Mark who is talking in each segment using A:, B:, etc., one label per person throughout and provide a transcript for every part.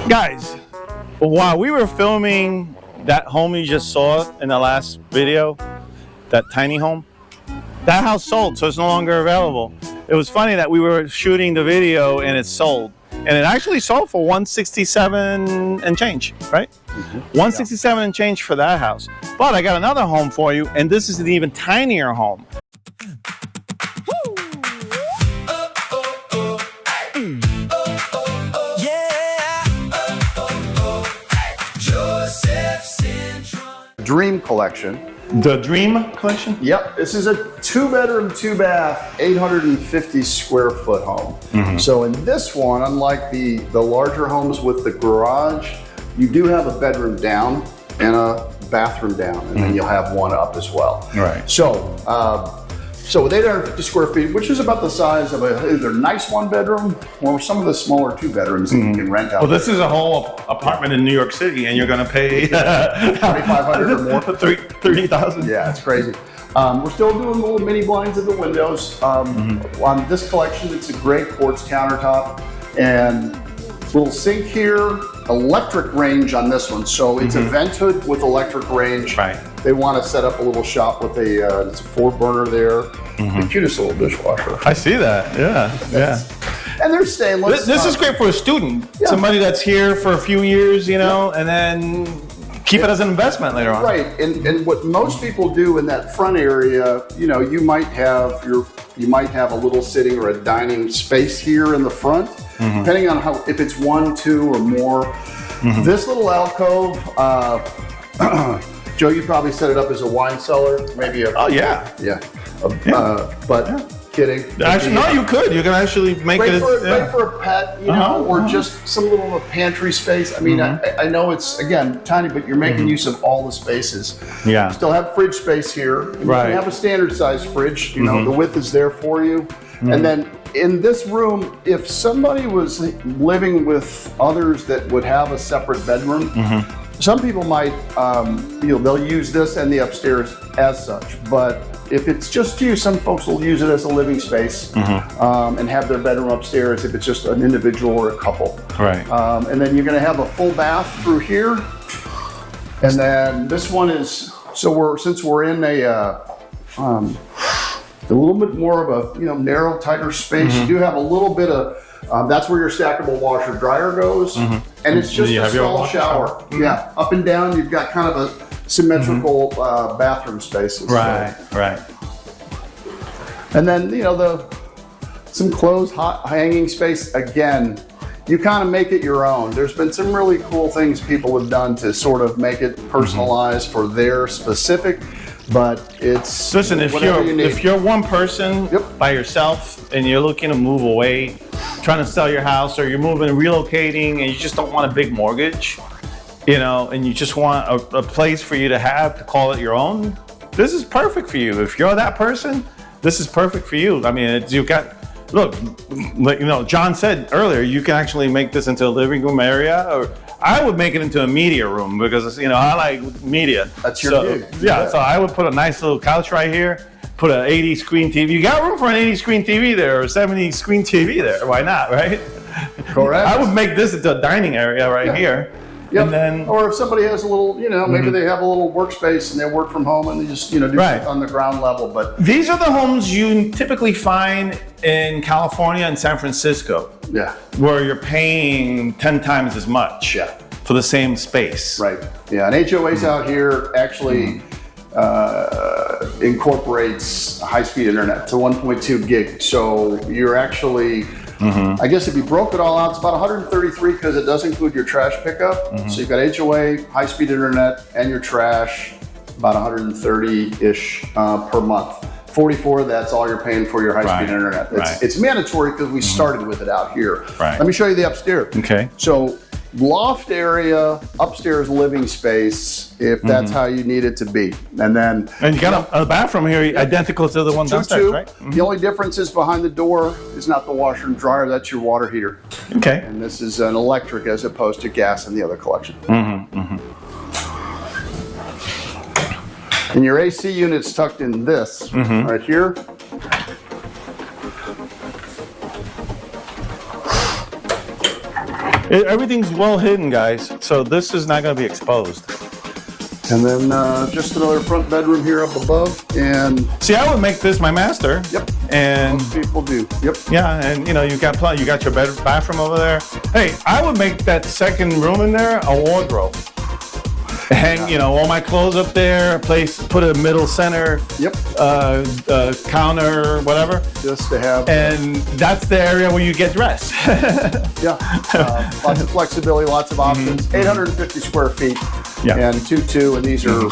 A: Guys, while we were filming that home you just saw in the last video, that tiny home, that house sold, so it's no longer available. It was funny that we were shooting the video and it sold. And it actually sold for $167 and change, right? $167 and change for that house. But I got another home for you, and this is an even tinier home.
B: Joseph Cintron. Dream Collection.
A: The Dream Collection?
B: Yep, this is a 2-bedroom, 2-bath, 850 square foot home. So in this one, unlike the larger homes with the garage, you do have a bedroom down and a bathroom down, and then you'll have one up as well.
A: Right.
B: So with 850 square feet, which is about the size of either nice 1-bedroom or some of the smaller 2-bedrooms that you can rent out.
A: Well, this is a whole apartment in New York City, and you're going to pay
B: $2,500 or more.
A: $30,000.
B: Yeah, it's crazy. We're still doing little mini blinds in the windows. On this collection, it's a great quartz countertop and little sink here, electric range on this one. So it's a vent hood with electric range.
A: Right.
B: They want to set up a little shop with it's a 4-burner there. The cutest little dishwasher.
A: I see that, yeah.
B: And they're stainless.
A: This is great for a student, somebody that's here for a few years, you know, and then keep it as an investment later on.
B: Right, and what most people do in that front area, you know, you might have a little sitting or a dining space here in the front, depending on if it's 1, 2, or more. This little alcove, Joe, you probably set it up as a wine cellar, maybe a.
A: Oh yeah.
B: Yeah. But kidding.
A: Actually, no, you could. You can actually make it.
B: Great for a pet, you know, or just some little of a pantry space. I mean, I know it's, again, tiny, but you're making use of all the spaces.
A: Yeah.
B: Still have fridge space here. You can have a standard size fridge. You know, the width is there for you. And then in this room, if somebody was living with others that would have a separate bedroom, some people might, they'll use this and the upstairs as such. But if it's just you, some folks will use it as a living space and have their bedroom upstairs if it's just an individual or a couple. Right. And then you're going to have a full bath through here. And then this one is, since we're in a little bit more of a narrow, tighter space, you do have a little bit of. That's where your stackable washer dryer goes, and it's just a stall shower. Yeah, up and down. You've got kind of a symmetrical bathroom spaces.
A: Right, right.
B: And then some clothes hanging space. Again, you kind of make it your own. There's been some really cool things people have done to sort of make it personalized for their specific. But it's
A: if you're one person by yourself and you're looking to move away, trying to sell your house, or you're moving and relocating, and you just don't want a big mortgage, and you just want a place for you to call it your own, this is perfect for you. If you're that person, this is perfect for you. I mean, John said earlier, you can actually make this into a living room area, or I would make it into a media room because, I like media.
B: That's your gig.
A: Yeah, so I would put a nice little couch right here, put an 80 screen TV. You got room for an 80 screen TV there, or 70 screen TV there. Why not, right?
B: Correct.
A: I would make this into a dining area right here.
B: Yep.
A: And then,
B: or if somebody has a little, maybe they have a little workspace and they work from home and they just, do it on the ground level. But
A: these are the homes you typically find in California and San Francisco.
B: Yeah.
A: Where you're paying 10 times as much for the same space.
B: Right. Yeah. And HOAs out here actually incorporates high-speed internet to 1.2 gig. So you're actually, I guess if you broke it all out, it's about 133 because it does include your trash pickup. So you've got HOA, high-speed internet, and your trash, about 130-ish per month. 44, that's all you're paying for your high-speed internet. It's mandatory because we started with it out here. Let me show you the upstairs.
A: Okay.
B: So loft area, upstairs living space, if that's how you need it to be. And
A: you got a bathroom here identical to the one downstairs, right?
B: The only difference is behind the door is not the washer and dryer, that's your water heater.
A: Okay.
B: And this is an electric as opposed to gas in the other collection. And your AC unit's tucked in this right here.
A: Everything's well hidden, guys. So this is not going to be exposed.
B: And then just another front bedroom here up above. And
A: see, I would make this my master.
B: Yep.
A: And
B: most people do. Yep.
A: Yeah, and you know, you got your bathroom over there. Hey, I would make that second room in there a wardrobe. Hang, you know, all my clothes up there. Put a middle center.
B: Yep.
A: Counter, whatever.
B: Just to have.
A: And that's the area where you get dressed.
B: Yeah. Lots of flexibility, lots of options. 850 square feet.
A: Yeah.
B: And 2.2, and these are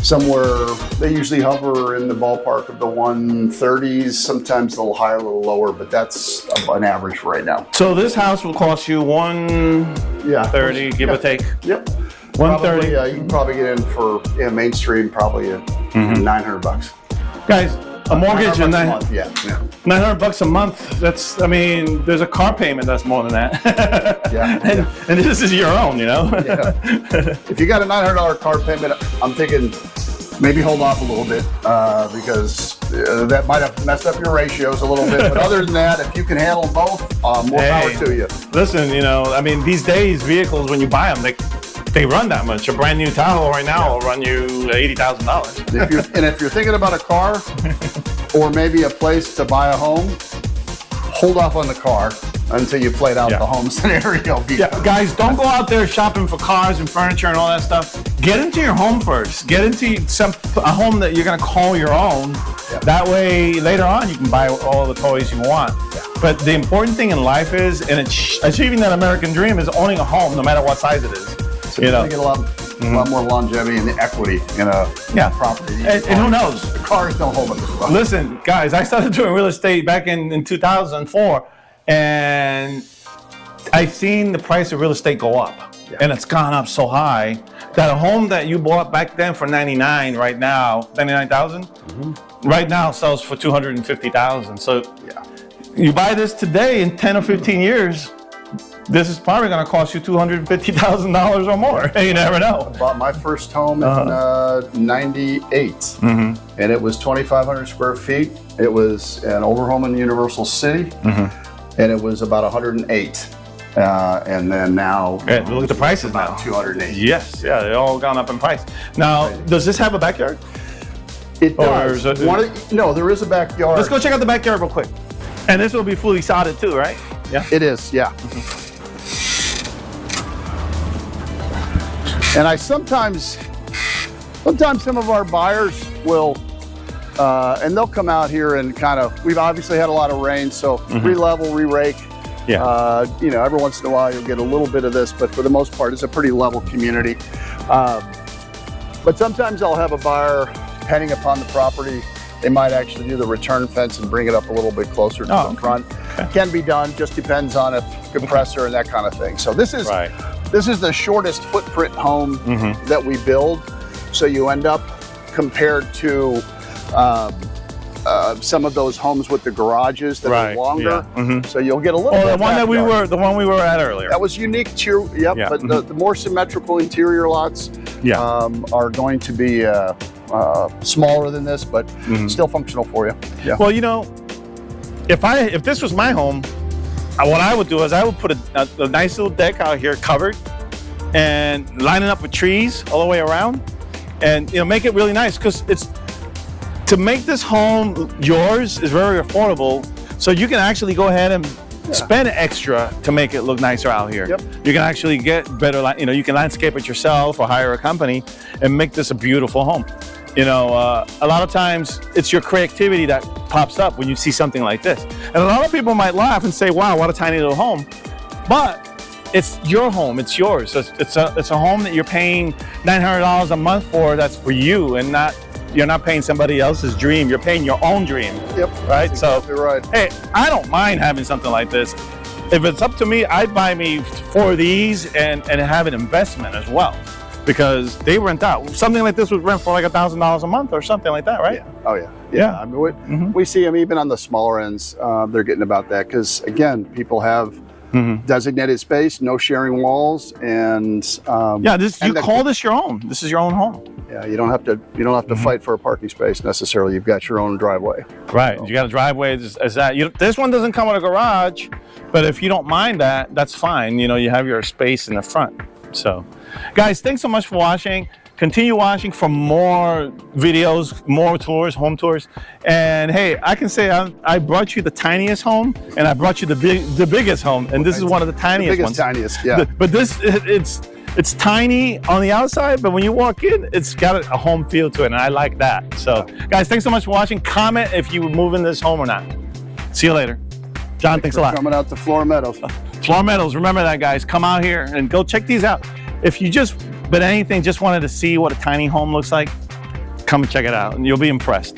B: somewhere, they usually hover in the ballpark of the 130s, sometimes a little higher, a little lower, but that's an average for right now.
A: So this house will cost you $130, give or take.
B: Yep.
A: 130.
B: You can probably get in for Main Street probably at $900.
A: Guys, a mortgage and
B: $900
A: $900 a month. That's, I mean, there's a car payment that's more than that. And this is your own, you know.
B: If you got a $900 car payment, I'm thinking maybe hold off a little bit because that might have messed up your ratios a little bit. But other than that, if you can handle both, more power to you.
A: Listen, you know, I mean, these days vehicles, when you buy them, they run that much. A brand new Tahoe right now will run you $80,000.
B: If you're thinking about a car or maybe a place to buy a home, hold off on the car until you played out the home scenario.
A: Guys, don't go out there shopping for cars and furniture and all that stuff. Get into your home first. Get into a home that you're going to call your own. That way, later on, you can buy all the toys you want. But the important thing in life is, and achieving that American dream is owning a home, no matter what size it is.
B: So you get a lot more longevity and equity in a property.
A: And who knows?
B: The cars don't hold up as well.
A: Listen, guys, I started doing real estate back in 2004, and I've seen the price of real estate go up. And it's gone up so high that a home that you bought back then for $99,000 right now sells for $250,000. So you buy this today, in 10 or 15 years, this is probably going to cost you $250,000 or more. You never know.
B: I bought my first home in '98, and it was 2,500 square feet. It was an older home in Universal City, and it was about 108. And then now,
A: look at the prices
B: about
A: now.
B: 208.
A: Yes, they've all gone up in price. Now, does this have a backyard?
B: It does. No, there is a backyard.
A: Let's go check out the backyard real quick. And this will be fully sodded too, right? Yeah.
B: It is, yeah. And sometimes some of our buyers will, and they'll come out here and we've obviously had a lot of rain, so re-level, re-rake. You know, every once in a while you'll get a little bit of this, but for the most part, it's a pretty level community. But sometimes I'll have a buyer, depending upon the property, they might actually do the return fence and bring it up a little bit closer to the front. Can be done, just depends on a compressor and that kind of thing. So this is the shortest footprint home that we build. So you end up compared to some of those homes with the garages that are longer. So you'll get a little bit.
A: The one we were at earlier.
B: That was unique to but the more symmetrical interior lots are going to be smaller than this, but still functional for you.
A: Well, you know, if this was my home, what I would do is I would put a nice little deck out here covered and line it up with trees all the way around, and make it really nice, because to make this home yours is very affordable. So you can actually go ahead and spend extra to make it look nicer out here. You can actually get better, you can landscape it yourself or hire a company and make this a beautiful home. A lot of times it's your creativity that pops up when you see something like this. And a lot of people might laugh and say, wow, what a tiny little home. But it's your home, it's yours. It's a home that you're paying $900 a month for, that's for you, and you're not paying somebody else's dream, you're paying your own dream. Right?
B: That's exactly right.
A: Hey, I don't mind having something like this. If it's up to me, I'd buy me 4 of these and have an investment as well, because they rent out. Something like this would rent for like $1,000 a month or something like that, right?
B: Oh yeah. I mean, we see them even on the smaller ends. They're getting about that because, again, people have designated space, no sharing walls, and
A: yeah, you call this your own. This is your own home.
B: Yeah, you don't have to fight for a parking space necessarily. You've got your own driveway.
A: Right, you got a driveway. This one doesn't come with a garage, but if you don't mind that, that's fine. You know, you have your space in the front. So, guys, thanks so much for watching. Continue watching for more videos, more tours, home tours. And hey, I can say I brought you the tiniest home, and I brought you the biggest home, and this is one of the tiniest ones.
B: Tiniest, yeah.
A: But this, it's tiny on the outside, but when you walk in, it's got a home feel to it, and I like that. So, guys, thanks so much for watching. Comment if you move in this home or not. See you later. John, thanks a lot.
B: Coming out to Flora Meadows.
A: Flora Meadows, remember that, guys. Come out here and go check these out. If you just wanted to see what a tiny home looks like, come and check it out, and you'll be impressed.